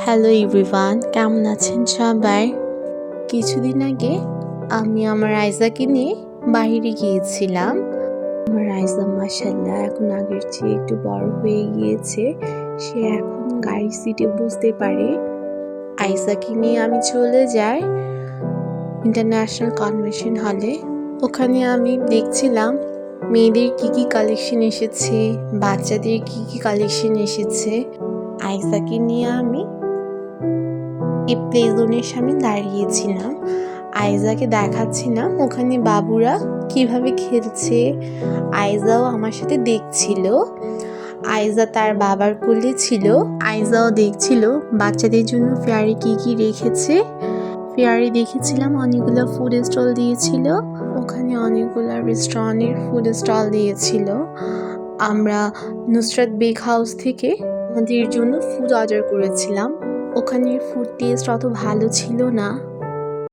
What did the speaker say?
Hello everyone, কেমন আছেন সবাই? কিছুদিন আগে আমি আমার আইজাকে নিয়ে বাইরে গিয়েছিলাম। আমার আইজা মাশাআল্লাহ এখন আগের চেয়ে একটু বড় হয়ে গিয়েছে। সে এখন গাড়ির সিটে বসতে পারে। আইজাকে নিয়ে আমি চলে যাই ইন্টারন্যাশনাল কনভেনশন হলে। ওখানে আমি দেখছিলাম মেয়েদের কি কালেকশন এসেছে, বাচ্চাদের কি কালেকশন এসেছে। আইজাকে নিয়ে আমি এই প্লে জোনের সামনে দাঁড়িয়েছিলাম। আইজাকে দেখাচ্ছিলাম ওখানে বাবুরা কিভাবে খেলছে। আইজাও আমার সাথে দেখছিল। আইজা তার বাবার কোলে ছিল। আইজাও দেখছিল বাচ্চাদের জন্য ফেয়ারি কি রেখেছে। ফেয়ারি দেখেছিলাম অনেকগুলো ফুড স্টল দিয়েছিল। ওখানে অনেকগুলো রেস্টুরেন্টের ফুড স্টল দিয়েছিল। আমরা নুসরাত বেক হাউস থেকে আমাদের জন্য ফুড অর্ডার করেছিলাম। ওখানের ফুড টেস্ট অত ভালো ছিল না।